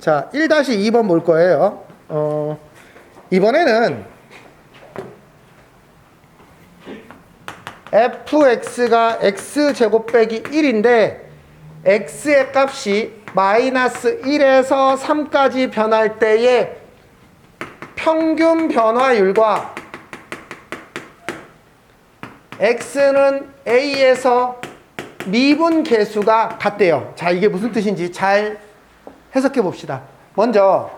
자, 1-2번 볼 거예요. 이번에는 fx가 x제곱 빼기 1인데 x의 값이 마이너스 1에서 3까지 변할 때의 평균 변화율과 x는 a에서 미분 계수가 같대요. 자, 이게 무슨 뜻인지 잘 해석해 봅시다. 먼저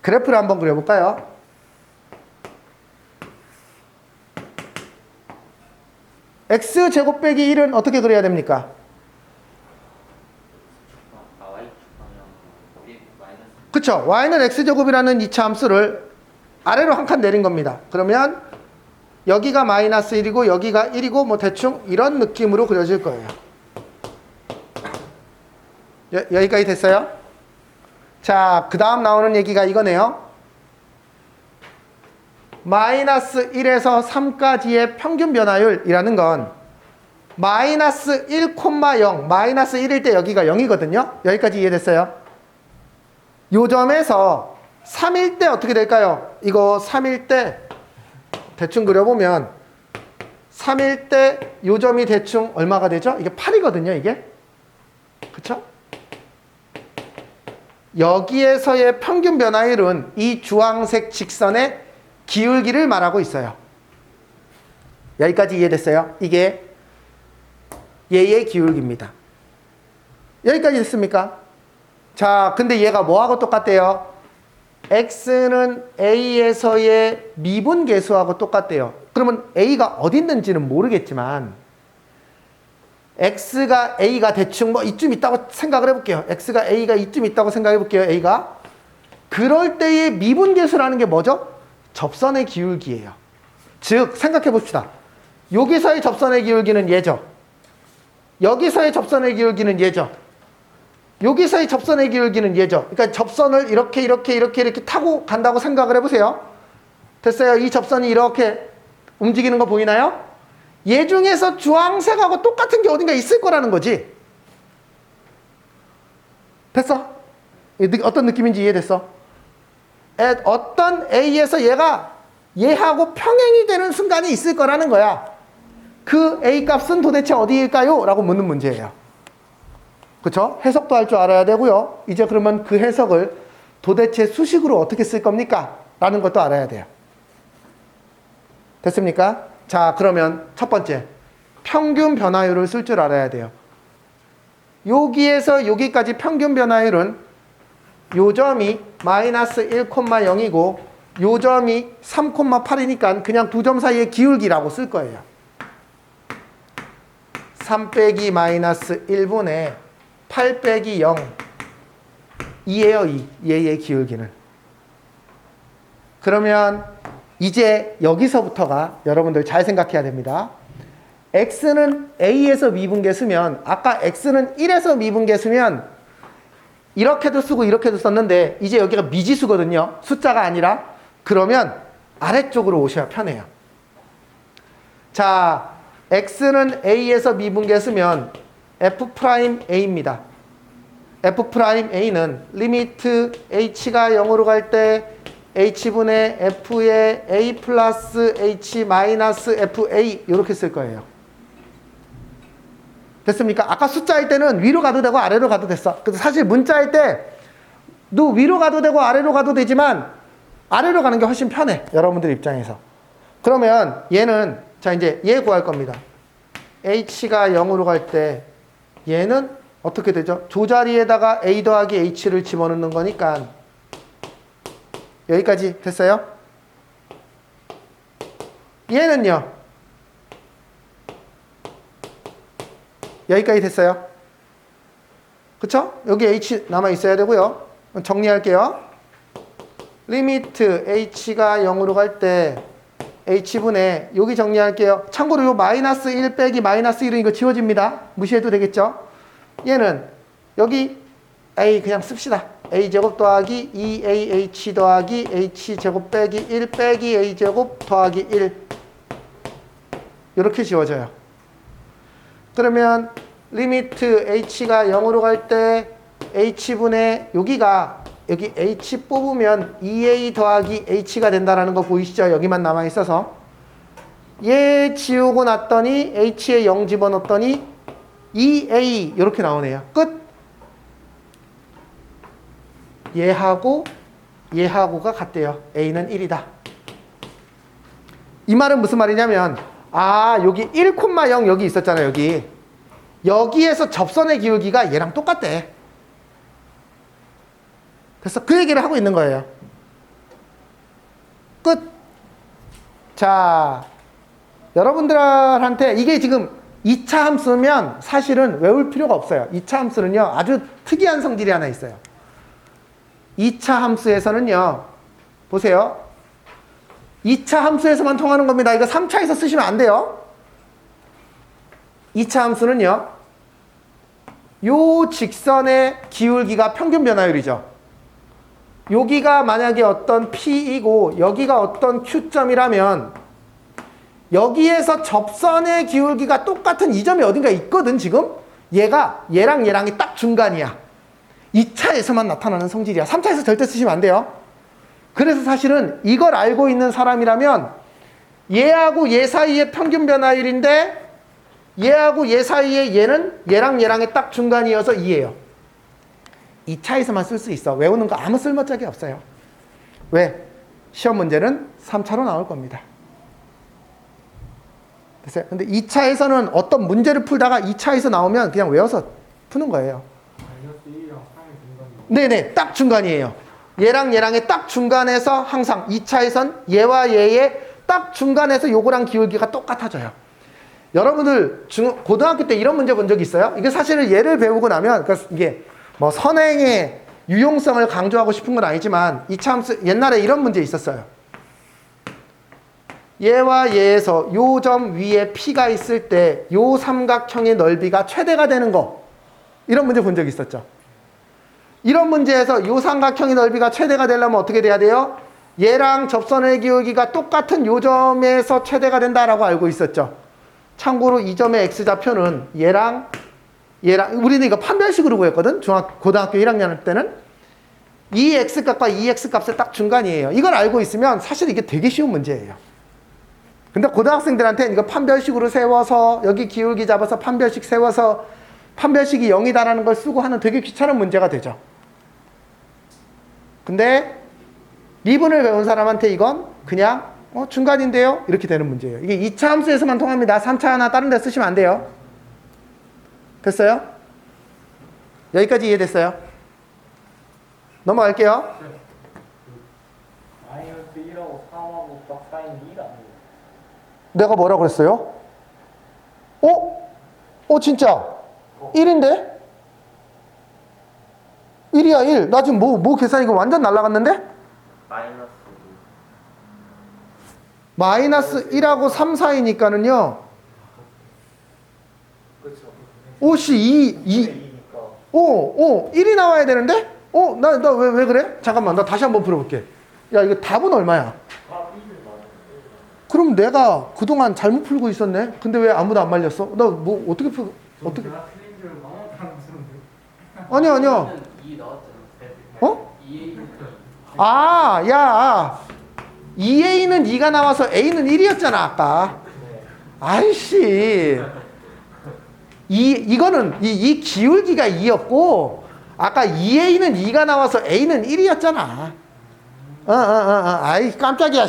그래프를 한번 그려볼까요? x제곱 빼기 1은 어떻게 그려야 됩니까? 그쵸? y는 x제곱이라는 2차 함수를 아래로 한 칸 내린 겁니다. 그러면 여기가 마이너스 1이고 여기가 1이고 뭐 대충 이런 느낌으로 그려질 거예요. 여기까지 됐어요? 자, 그 다음 나오는 얘기가 이거네요. 마이너스 1에서 3까지의 평균 변화율이라는 건 마이너스 1,0 마이너스 1일 때 여기가 0이거든요. 여기까지 이해됐어요? 요 점에서 3일 때 어떻게 될까요? 이거 3일 때 대충 그려보면 3일 때 요 점이 대충 얼마가 되죠? 이게 8이거든요, 이게. 그쵸? 여기에서의 평균 변화율은 이 주황색 직선의 기울기를 말하고 있어요. 여기까지 이해됐어요? 이게 얘의 기울기입니다. 여기까지 됐습니까? 자, 근데 얘가 뭐하고 똑같대요? x는 a에서의 미분 계수하고 똑같대요. 그러면 a가 어디 있는지는 모르겠지만 x가 a가 대충 뭐 이쯤 있다고 생각을 해볼게요. x가 a가 이쯤 있다고 생각해 볼게요. a가 그럴 때의 미분 계수라는 게 뭐죠? 접선의 기울기예요. 즉 생각해 봅시다. 여기서의 접선의 기울기는 얘죠. 여기서의 접선의 기울기는 얘죠. 여기서의 접선의 기울기는 얘죠. 그러니까 접선을 이렇게 타고 간다고 생각을 해보세요. 됐어요? 이 접선이 이렇게 움직이는 거 보이나요? 얘 중에서 주황색하고 똑같은 게 어딘가 있을 거라는 거지. 됐어? 어떤 느낌인지 이해됐어? 어떤 A에서 얘가 얘하고 평행이 되는 순간이 있을 거라는 거야. 그 A 값은 도대체 어디일까요? 라고 묻는 문제예요. 그쵸? 해석도 할 줄 알아야 되고요. 이제 그러면 그 해석을 도대체 수식으로 어떻게 쓸 겁니까? 라는 것도 알아야 돼요. 됐습니까? 자, 그러면 첫 번째, 평균 변화율을 쓸 줄 알아야 돼요. 여기에서 여기까지 평균 변화율은 요 점이 마이너스 1,0이고 요 점이 3,8이니까 그냥 두 점 사이의 기울기라고 쓸 거예요. 3 빼기 마이너스 1분의 8 빼기 0 2예요, 2. 얘의 기울기는. 그러면 이제 여기서부터가 여러분들 잘 생각해야 됩니다. x는 a에서 미분계 쓰면 아까 x는 1에서 미분계 쓰면 이렇게도 쓰고 이렇게도 썼는데 이제 여기가 미지수거든요. 숫자가 아니라. 그러면 아래쪽으로 오셔야 편해요. 자, x는 a에서 미분계 쓰면 f'a입니다. f'a는 리미트 h가 0으로 갈 때 h분의 f의 a 플러스 h 마이너스 fa 이렇게 쓸 거예요. 됐습니까? 아까 숫자일 때는 위로 가도 되고 아래로 가도 됐어. 근데 사실 문자일 때도 위로 가도 되고 아래로 가도 되지만 아래로 가는 게 훨씬 편해. 여러분들 입장에서. 그러면 얘는 자 이제 얘 구할 겁니다. h가 0으로 갈 때 얘는 어떻게 되죠? 조자리에다가 a 더하기 h를 집어넣는 거니까 여기까지 됐어요? 얘는요? 여기까지 됐어요? 그쵸? 여기 h 남아있어야 되고요. 정리할게요. 리미트 h가 0으로 갈 때 h분의 여기 정리할게요. 참고로 요 마이너스 1 빼기 마이너스 1은 이거 지워집니다. 무시해도 되겠죠? 얘는 여기 a 그냥 씁시다. a제곱 더하기 2ah 더하기 h제곱 빼기 1 빼기 a제곱 더하기 1 이렇게 지워져요. 그러면 리미트 h가 0으로 갈 때 h분의 여기가 여기 H 뽑으면 2A 더하기 H가 된다라는 거 보이시죠? 여기만 남아있어서. 얘 지우고 났더니 H에 0 집어넣었더니 2A 이렇게 나오네요. 끝. 얘하고가 같대요. A는 1이다. 이 말은 무슨 말이냐면 여기 1,0 여기 있었잖아요. 여기에서 접선의 기울기가 얘랑 똑같대. 그래서 그 얘기를 하고 있는 거예요. 끝. 자, 여러분들한테 이게 지금 2차 함수면 사실은 외울 필요가 없어요. 2차 함수는요, 아주 특이한 성질이 하나 있어요. 2차 함수에서는요, 보세요. 2차 함수에서만 통하는 겁니다. 이거 3차에서 쓰시면 안 돼요. 2차 함수는요, 요 직선의 기울기가 평균 변화율이죠. 여기가 만약에 어떤 P이고 여기가 어떤 Q점이라면 여기에서 접선의 기울기가 똑같은 이 점이 어딘가 있거든 지금. 얘랑 얘랑이 딱 중간이야. 2차에서만 나타나는 성질이야. 3차에서 절대 쓰시면 안 돼요. 그래서 사실은 이걸 알고 있는 사람이라면 얘하고 얘 사이의 평균 변화율인데 얘하고 얘 사이에 얘는 얘랑 얘랑의 딱 중간이어서 2예요. 2차에서만 쓸 수 있어. 외우는 거 아무 쓸모짝이 없어요. 왜? 시험 문제는 3차로 나올 겁니다. 됐어요? 근데 2차에서는 어떤 문제를 풀다가 2차에서 나오면 그냥 외워서 푸는 거예요. 네네, 딱 중간이에요. 얘랑 얘랑의 딱 중간에서 항상 2차에선 얘와 얘의 딱 중간에서 요거랑 기울기가 똑같아져요. 여러분들 고등학교 때 이런 문제 본 적 있어요? 이게 사실은 얘를 배우고 나면 이게 뭐 선행의 유용성을 강조하고 싶은 건 아니지만 2차 함수 옛날에 이런 문제 있었어요. 얘와 얘에서 요 점 위에 P가 있을 때 요 삼각형의 넓이가 최대가 되는 거, 이런 문제 본 적 있었죠. 이런 문제에서 요 삼각형의 넓이가 최대가 되려면 어떻게 돼야 돼요? 얘랑 접선의 기울기가 똑같은 요 점에서 최대가 된다라고 알고 있었죠. 참고로 이 점의 x좌표는 얘랑 우리는 이거 판별식으로 구했거든. 고등학교 1학년 때는 이 x값과 이 x값의 딱 중간이에요. 이걸 알고 있으면 사실 이게 되게 쉬운 문제예요. 근데 고등학생들한테는 이거 판별식으로 세워서 여기 기울기 잡아서 판별식 세워서 판별식이 0이다라는 걸 쓰고 하는 되게 귀찮은 문제가 되죠. 근데 미분을 배운 사람한테 이건 그냥 중간인데요? 이렇게 되는 문제예요. 이게 2차 함수에서만 통합니다. 3차 하나 다른 데 쓰시면 안 돼요. 됐어요? 여기까지 이해됐어요? 넘어갈게요. 마이너스 1하고 3하고 딱 사인 2가 아니에요. 내가 뭐라고 그랬어요? 진짜 1인데? 1이야 1. 나 지금 뭐 계산 이거 완전 날라갔는데? 마이너스 1하고 3 사이니까는요. 그렇죠. 오씨 1이 나와야 되는데? 나 왜 그래? 잠깐만, 나 다시 한번 풀어볼게. 야, 이거 답은 얼마야? 그럼 내가 그동안 잘못 풀고 있었네? 근데 왜 아무도 안 말렸어? 나 뭐 어떻게 어떻게? 아니야. 2 나왔잖아. 야, 2A는 2가 나와서 A는 1이었잖아 아까. 아이씨, 이거는 이 기울기가 2였고 아까 2A는 2가 나와서 A는 1이었잖아. 아이 깜짝이야.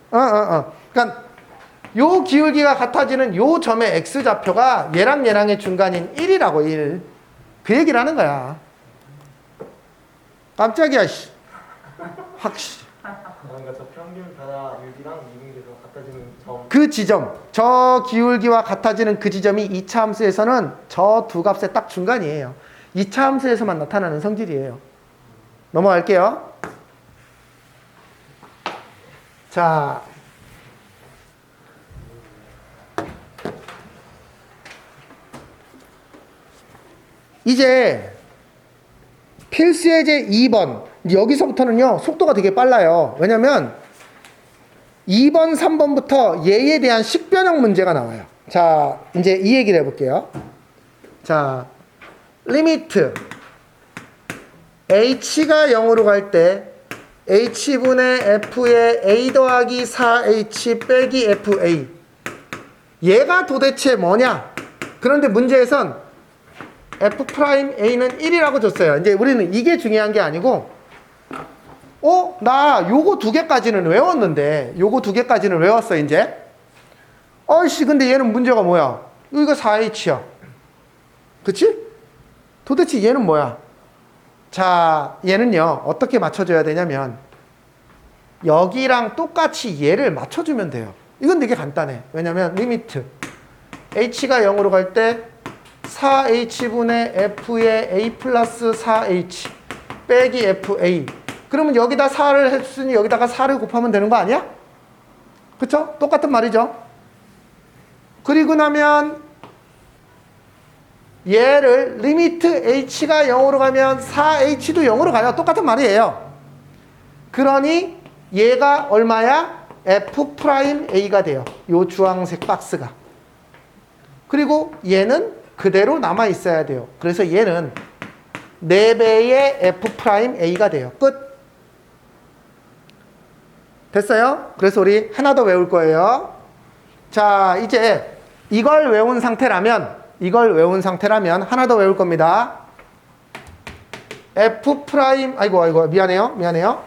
그러니까 요 기울기가 같아지는 요 점의 x좌표가 얘랑 얘랑의 중간인 1이라고 1. 그 얘기를 하는 거야. 깜짝이야. 확시. 그러니까 저 평균 변화율이랑 미분계수가 같아지는 점. 그 지점, 저 기울기와 같아지는 그 지점이 2차 함수에서는 저 두 값의 딱 중간이에요. 2차 함수에서만 나타나는 성질이에요. 넘어갈게요. 자, 이제 필수예제 2번. 여기서부터는요, 속도가 되게 빨라요. 왜냐면 2번, 3번부터 얘에 대한 식변형 문제가 나와요. 자, 이제 이 얘기를 해볼게요. 자, 리미트 h가 0으로 갈 때 h분의 f의 a 더하기 4h 빼기 fa 얘가 도대체 뭐냐? 그런데 문제에선 f'a는 1이라고 줬어요. 이제 우리는 이게 중요한 게 아니고 나 요거 두 개까지는 외웠는데 요거 두 개까지는 외웠어 이제. 어이씨 근데 얘는 문제가 뭐야? 이거 4h야. 그치? 도대체 얘는 뭐야? 자, 얘는요 어떻게 맞춰줘야 되냐면 여기랑 똑같이 얘를 맞춰주면 돼요. 이건 되게 간단해. 왜냐면 리미트 h가 0으로 갈 때 4h분의 f의 a 플러스 4h 빼기 fa 그러면 여기다 4를 했으니 여기다가 4를 곱하면 되는 거 아니야? 그쵸? 똑같은 말이죠. 그리고 나면 얘를 리미트 h가 0으로 가면 4h도 0으로 가요. 똑같은 말이에요. 그러니 얘가 얼마야? f'a가 돼요. 요 주황색 박스가. 그리고 얘는 그대로 남아 있어야 돼요. 그래서 얘는 4배의 f'a가 돼요. 끝. 됐어요? 그래서 우리 하나 더 외울 거예요. 자, 이제 이걸 외운 상태라면 하나 더 외울 겁니다. f', 아이고, 미안해요.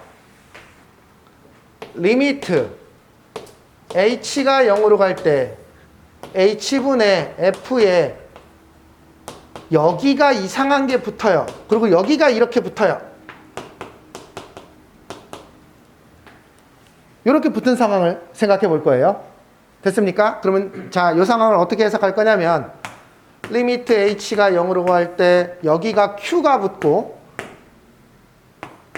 리미트 h가 0으로 갈 때 h분의 f에 여기가 이상한 게 붙어요. 그리고 여기가 이렇게 붙어요. 이렇게 붙은 상황을 생각해 볼 거예요. 됐습니까? 그러면 자, 이 상황을 어떻게 해석할 거냐면 리미트 h가 0으로 갈 때 여기가 q가 붙고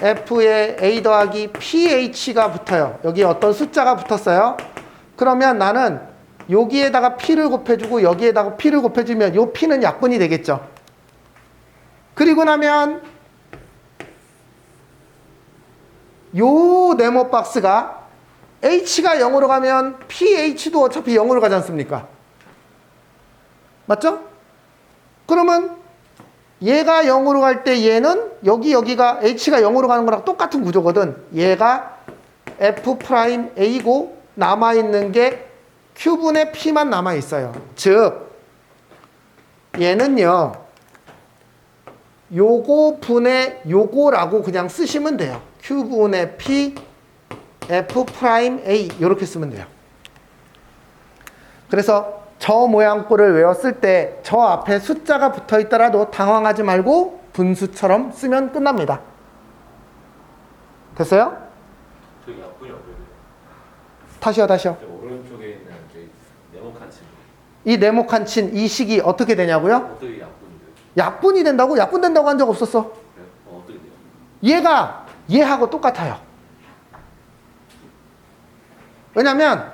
f에 a 더하기 ph가 붙어요. 여기 어떤 숫자가 붙었어요. 그러면 나는 여기에다가 p를 곱해주고 여기에다가 p를 곱해주면 이 p는 약분이 되겠죠. 그리고 나면 요 네모 박스가 h가 0으로 가면 ph도 어차피 0으로 가지 않습니까? 맞죠? 그러면 얘가 0으로 갈 때 얘는 여기가 h가 0으로 가는 거랑 똑같은 구조거든. 얘가 f'a고 남아있는 게 q분의 p만 남아있어요. 즉 얘는요 요거 분의 요거라고 그냥 쓰시면 돼요. q분의 p f'a 이렇게 쓰면 돼요. 그래서 저 모양꼴을 외웠을 때 저 앞에 숫자가 붙어 있더라도 당황하지 말고 분수처럼 쓰면 끝납니다. 됐어요? 저기 약분이 어떻게 돼요? 다시요. 저 오른쪽에 있는 저기 네모칸 친 이 네모칸 친 이 식이 어떻게 되냐고요? 어떻게 약분이 돼요? 약분이 된다고? 약분된다고 한 적 없었어. 그래요? 어떻게 돼요? 얘가 얘하고 똑같아요. 왜냐면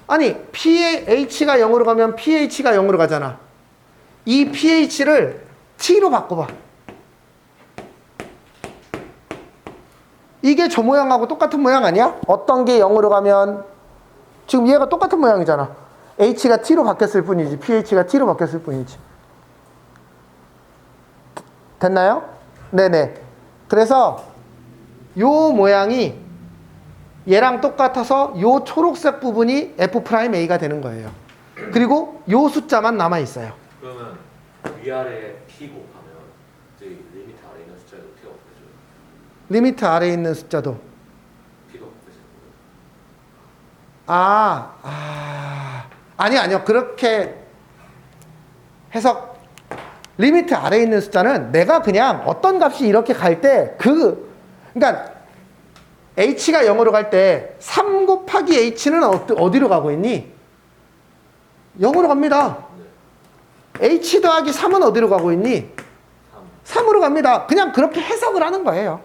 아니 pH가 0으로 가면 pH가 0으로 가잖아. 이 pH를 t로 바꿔봐. 이게 저 모양하고 똑같은 모양 아니야? 어떤 게 0으로 가면 지금 얘가 똑같은 모양이잖아. h가 t로 바뀌었을 뿐이지 pH가 t로 바뀌었을 뿐이지. 됐나요? 네네. 그래서 요 모양이 얘랑 똑같아서 요 초록색 부분이 f'a가 되는 거예요. 그리고 요 숫자만 남아 있어요. 그러면 위아래 p 곱하면 저기 리미트 아래 있는 숫자에도 p가 곱해져요? 리미트 아래에 있는 숫자도 p가 곱해지는 거예요? 아니요. 그렇게 해석 리미트 아래에 있는 숫자는 내가 그냥 어떤 값이 이렇게 갈 때 그러니까 h가 0으로 갈 때 3 곱하기 h는 어디로 가고 있니? 0으로 갑니다. h 더하기 3은 어디로 가고 있니? 3으로 갑니다. 그냥 그렇게 해석을 하는 거예요.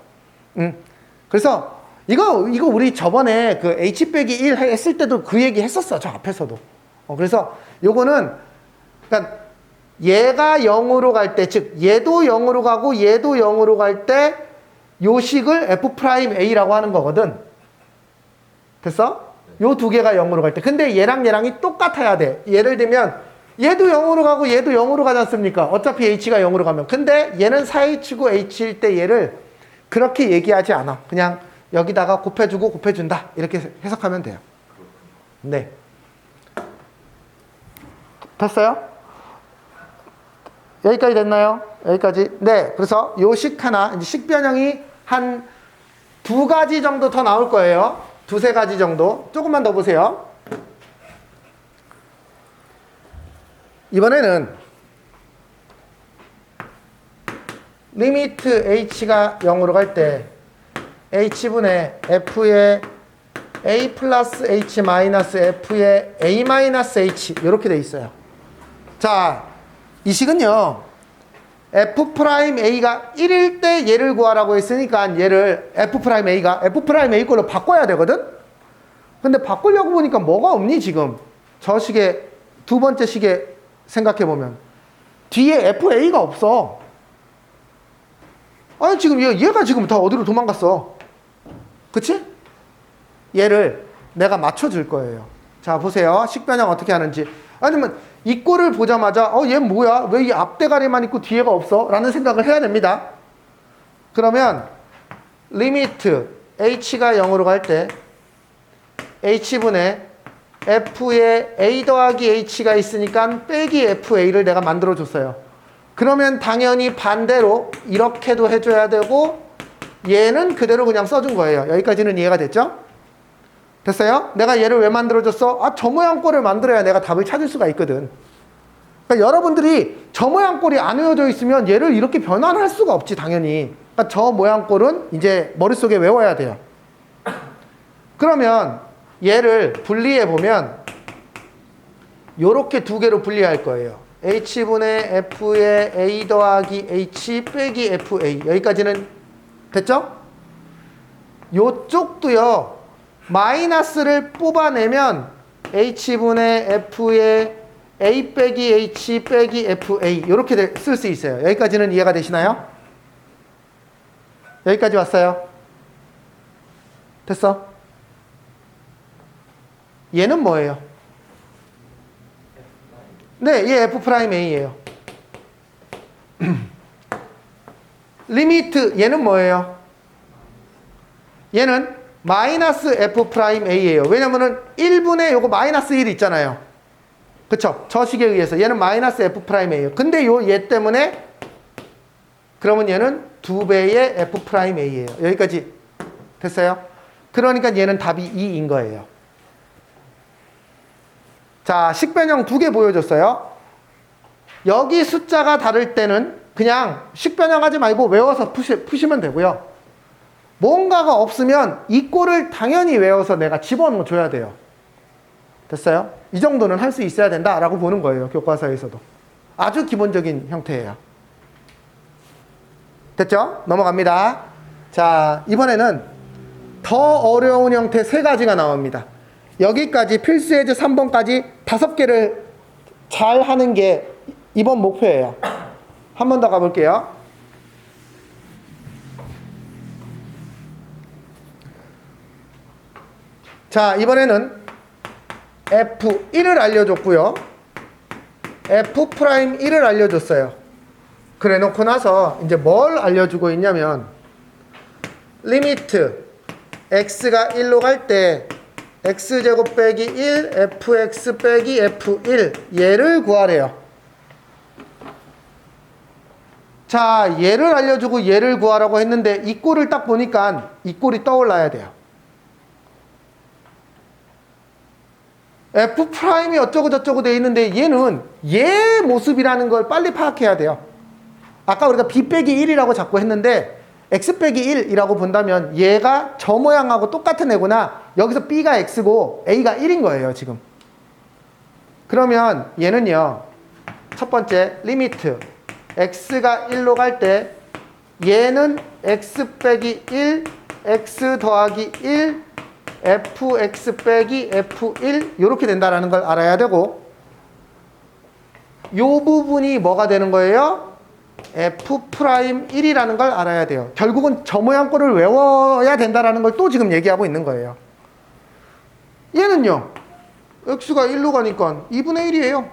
그래서 이거 우리 저번에 그 h 빼기 1 했을 때도 그 얘기 했었어. 저 앞에서도. 그래서 요거는 그러니까 얘가 0으로 갈 때, 즉 얘도 0으로 가고 얘도 0으로 갈 때 요식을 f'a라고 하는 거거든. 됐어? 요 두 개가 0으로 갈 때. 근데 얘랑 얘랑이 똑같아야 돼. 예를 들면 얘도 0으로 가고 얘도 0으로 가지 않습니까? 어차피 h가 0으로 가면. 근데 얘는 4h고 h일 때 얘를 그렇게 얘기하지 않아. 그냥 여기다가 곱해주고 곱해준다. 이렇게 해석하면 돼요. 네. 됐어요? 여기까지 됐나요? 여기까지? 네. 그래서 요 식 하나, 이제 식 변형이 한 2가지 정도 더 나올 거예요. 2-3가지 정도. 조금만 더 보세요. 이번에는 리미트 h가 0으로 갈 때 h분의 f의 a 플러스 h 마이너스 f의 a 마이너스 h 이렇게 돼 있어요. 자, 이 식은요. f 프라임 a가 1일 때 얘를 구하라고 했으니까 얘를 f 프라임 a가 f 프라임 a 걸로 바꿔야 되거든. 근데 바꾸려고 보니까 뭐가 없니 지금? 저 식의 두 번째 식에 생각해 보면 뒤에 fa가 없어. 아니 지금 얘가 지금 다 어디로 도망갔어? 그치? 얘를 내가 맞춰줄 거예요. 자 보세요. 식변형 어떻게 하는지. 아니면 이 꼴을 보자마자 얘 뭐야? 왜 이 앞대가리만 있고 뒤에가 없어? 라는 생각을 해야 됩니다. 그러면 리미트 h가 0으로 갈 때 h분의 f에 a 더하기 h가 있으니까 빼기 fa를 내가 만들어 줬어요. 그러면 당연히 반대로 이렇게도 해줘야 되고 얘는 그대로 그냥 써준 거예요. 여기까지는 이해가 됐죠? 됐어요? 내가 얘를 왜 만들어줬어? 저 모양 꼴을 만들어야 내가 답을 찾을 수가 있거든. 그러니까 여러분들이 저 모양 꼴이 안 외워져 있으면 얘를 이렇게 변환할 수가 없지 당연히. 그러니까 저 모양 꼴은 이제 머릿속에 외워야 돼요. 그러면 얘를 분리해 보면 요렇게 2개로 분리할 거예요. h분의 f의 a 더하기 h 빼기 fa 여기까지는 됐죠? 요쪽도요. 마이너스를 뽑아내면 h분의 f의 a 빼기 h 빼기 fa 이렇게 쓸 수 있어요. 여기까지는 이해가 되시나요? 여기까지 왔어요? 됐어? 얘는 뭐예요? 네, 얘 f'a예요. 리미트 얘는 뭐예요? 얘는 마이너스 f'a예요. 왜냐면은 1분의 요거 마이너스 1 있잖아요. 그쵸? 저 식에 의해서 얘는 마이너스 f'a예요. 근데 얘 때문에 그러면 얘는 2배의 f'a예요. 여기까지 됐어요? 그러니까 얘는 답이 2인 거예요. 자, 식변형 2개 보여줬어요. 여기 숫자가 다를 때는 그냥 식변형 하지 말고 외워서 푸시면 되고요. 뭔가가 없으면 이 꼴을 당연히 외워서 내가 집어넣어줘야 돼요. 됐어요? 이 정도는 할 수 있어야 된다라고 보는 거예요. 교과서에서도. 아주 기본적인 형태예요. 됐죠? 넘어갑니다. 자, 이번에는 더 어려운 형태 3가지가 나옵니다. 여기까지 필수 예제 3번까지 5개를 잘 하는 게 이번 목표예요. 한 번 더 가볼게요. 자, 이번에는 F1을 알려줬고요. F'1을 알려줬어요. 그래 놓고 나서 이제 뭘 알려주고 있냐면 리미트 x가 1로 갈 때 x제곱 빼기 1 fx 빼기 f1 얘를 구하래요. 자, 얘를 알려주고 얘를 구하라고 했는데 이 꼴을 딱 보니까 이 꼴이 떠올라야 돼요. f'이 어쩌고 저쩌고 돼 있는데 얘는 얘 모습이라는 걸 빨리 파악해야 돼요. 아까 우리가 b 빼기 1이라고 자꾸 했는데 x 빼기 1이라고 본다면 얘가 저 모양하고 똑같은 애구나. 여기서 b가 x고 a가 1인 거예요 지금. 그러면 얘는요. 첫 번째 리미트 x가 1로 갈 때 얘는 x 빼기 1 x 더하기 1 fx 빼기 f1 이렇게 된다는 걸 알아야 되고 이 부분이 뭐가 되는 거예요? f'1이라는 걸 알아야 돼요. 결국은 저 모양 꼴을 외워야 된다는 걸 또 지금 얘기하고 있는 거예요. 얘는요. x가 1로 가니까 2분의 1이에요.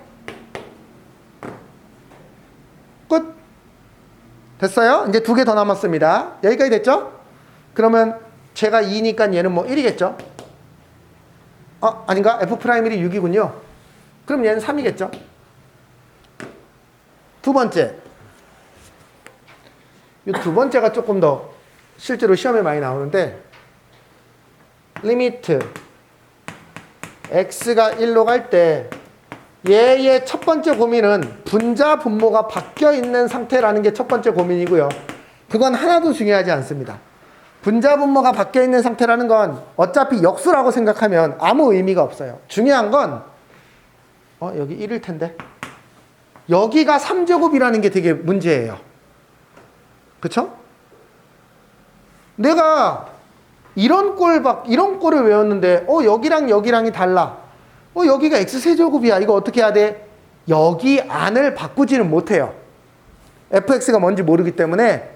끝. 됐어요? 이제 두 개 더 남았습니다. 여기까지 됐죠? 그러면 제가 2니까 얘는 뭐 1이겠죠? 아닌가? F'I 6이군요. 그럼 얘는 3이겠죠? 두 번째. 이 두 번째가 조금 더 실제로 시험에 많이 나오는데 리미트 x가 1로 갈 때 얘의 첫 번째 고민은 분자 분모가 바뀌어 있는 상태라는 게 첫 번째 고민이고요. 그건 하나도 중요하지 않습니다. 분자 분모가 바뀌어 있는 상태라는 건 어차피 역수라고 생각하면 아무 의미가 없어요. 중요한 건 여기 1일 텐데 여기가 3제곱이라는 게 되게 문제예요. 그쵸? 내가 이런 꼴을 외웠는데 여기랑 여기랑이 달라. 여기가 x세제곱이야. 이거 어떻게 해야 돼? 여기 안을 바꾸지는 못해요. fx가 뭔지 모르기 때문에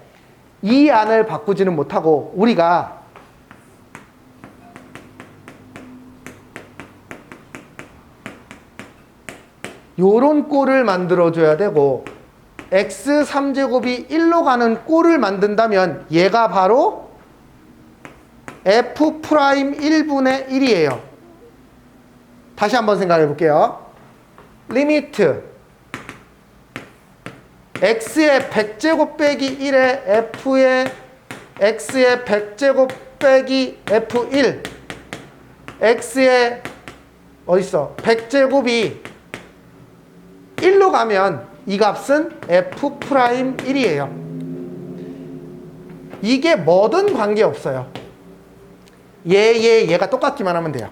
이 안을 바꾸지는 못하고 우리가 요런 꼴을 만들어줘야 되고 x3제곱이 1로 가는 꼴을 만든다면 얘가 바로 F'1분의 1이에요. 다시 한번 생각해 볼게요. 리미트 x의 100제곱 빼기 1에 f의 x의 100제곱 빼기 f1 x의 어딨어? 100제곱이 1로 가면 이 값은 F'1이에요. 이게 뭐든 관계없어요. 얘가 똑같기만 하면 돼요.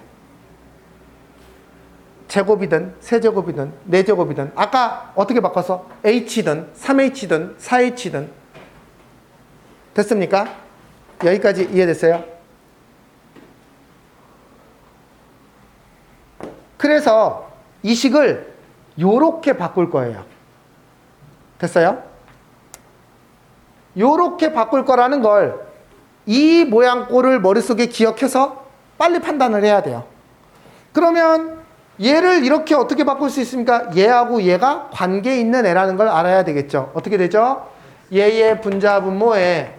제곱이든 세제곱이든 네제곱이든 아까 어떻게 바꿔서 h든 3h든 4h든 됐습니까? 여기까지 이해됐어요? 그래서 이 식을 요렇게 바꿀 거예요. 됐어요? 요렇게 바꿀 거라는 걸 이 모양 꼴을 머릿속에 기억해서 빨리 판단을 해야 돼요. 그러면 얘를 이렇게 어떻게 바꿀 수 있습니까? 얘하고 얘가 관계 있는 애라는 걸 알아야 되겠죠. 어떻게 되죠? 얘의 분자 분모에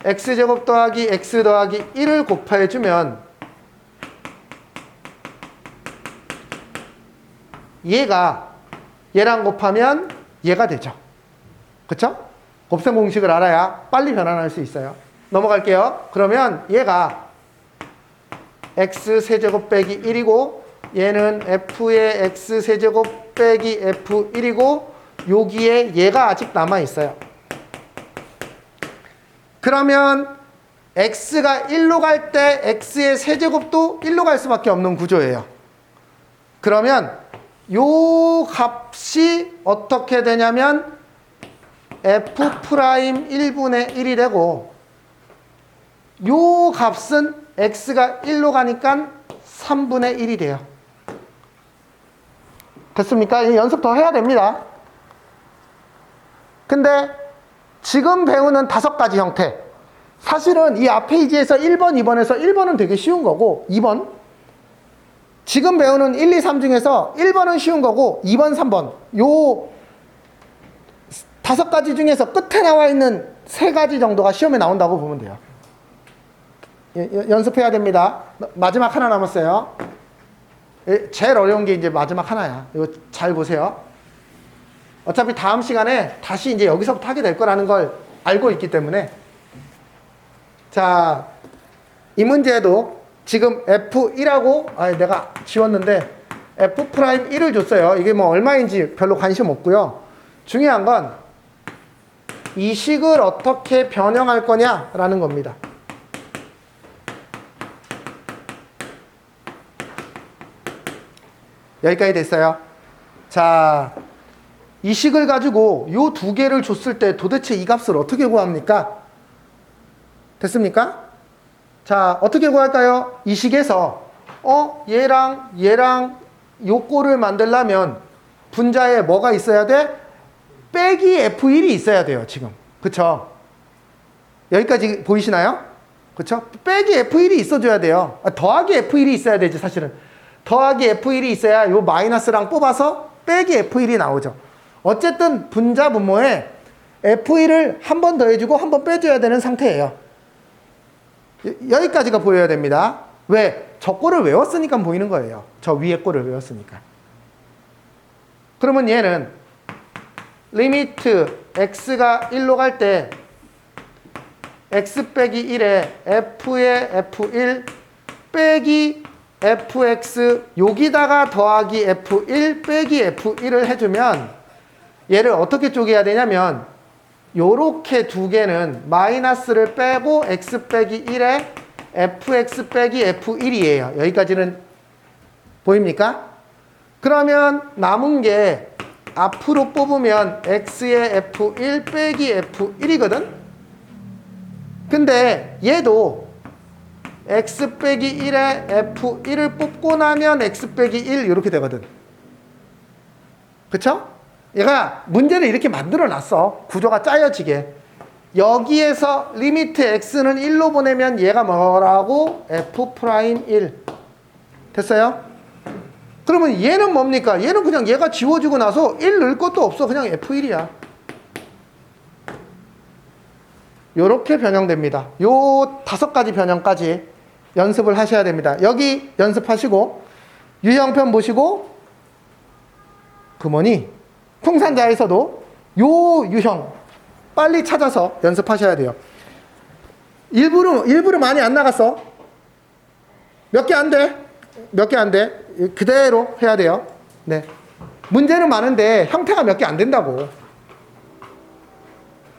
x제곱 더하기 x 더하기 1을 곱해주면 얘가 얘랑 곱하면 얘가 되죠. 그쵸? 곱셈 공식을 알아야 빨리 변환할 수 있어요. 넘어갈게요. 그러면 얘가 x세제곱 빼기 1이고 얘는 f의 x세제곱 빼기 f1이고 여기에 얘가 아직 남아있어요. 그러면 x가 1로 갈 때 x의 세제곱도 1로 갈 수밖에 없는 구조예요. 그러면 요 값이 어떻게 되냐면 F'1분의 1이 되고 요 값은 x가 1로 가니까 3분의 1이 돼요. 됐습니까? 연습 더 해야 됩니다. 근데 지금 배우는 5가지 형태 사실은 이 앞 페이지에서 1번, 2번에서 1번은 되게 쉬운 거고 2번 지금 배우는 1, 2, 3 중에서 1번은 쉬운 거고 2번, 3번 요 5가지 중에서 끝에 나와 있는 3가지 정도가 시험에 나온다고 보면 돼요. 연습해야 됩니다. 마지막 하나 남았어요. 제일 어려운 게 이제 마지막 하나야. 이거 잘 보세요. 어차피 다음 시간에 다시 이제 여기서부터 하게 될 거라는 걸 알고 있기 때문에 자, 이 문제에도 지금 F1하고 내가 지웠는데 F'1을 줬어요. 이게 뭐 얼마인지 별로 관심 없고요. 중요한 건 이 식을 어떻게 변형할 거냐라는 겁니다. 여기까지 됐어요. 자, 이 식을 가지고 요 두 개를 줬을 때 도대체 이 값을 어떻게 구합니까? 됐습니까? 자, 어떻게 구할까요? 이 식에서 얘랑 요 꼴을 만들려면 분자에 뭐가 있어야 돼? 빼기 F1이 있어야 돼요, 지금. 그쵸? 여기까지 보이시나요? 그쵸? 빼기 F1이 있어줘야 돼요. 더하기 F1이 있어야 되지, 사실은. 더하기 F1이 있어야 요 마이너스랑 뽑아서 빼기 F1이 나오죠. 어쨌든 분자 분모에 F1을 한 번 더해주고 한 번 빼줘야 되는 상태예요. 여기까지가 보여야 됩니다. 왜? 저 꼴을 외웠으니까 보이는 거예요. 저 위에 꼴을 외웠으니까. 그러면 얘는 리미트 x가 1로 갈 때 x 빼기 1에 f의 f1 빼기 fx 여기다가 더하기 f1 빼기 f1을 해주면 얘를 어떻게 쪼개야 되냐면 요렇게 두 개는 마이너스를 빼고 x 빼기 1에 fx 빼기 f1이에요. 여기까지는 보입니까? 그러면 남은 게 앞으로 뽑으면 x의 f1 빼기 f1이거든? 근데 얘도 x 빼기 1에 f1을 뽑고 나면 x 빼기 1 이렇게 되거든. 그쵸? 얘가 문제를 이렇게 만들어 놨어. 구조가 짜여지게. 여기에서 리미트 x는 1로 보내면 얘가 뭐라고? f'1 됐어요? 그러면 얘는 뭡니까? 얘는 그냥 얘가 지워지고 나서 1 넣을 것도 없어. 그냥 f1이야. 요렇게 변형됩니다. 요 5가지 변형까지 연습을 하셔야 됩니다. 여기 연습하시고 유형편 보시고 그 뭐니? 풍산자에서도 요 유형 빨리 찾아서 연습하셔야 돼요. 일부러 많이 안 나갔어. 몇 개 안 돼. 몇 개 안 돼. 그대로 해야 돼요. 네. 문제는 많은데 형태가 몇 개 안 된다고.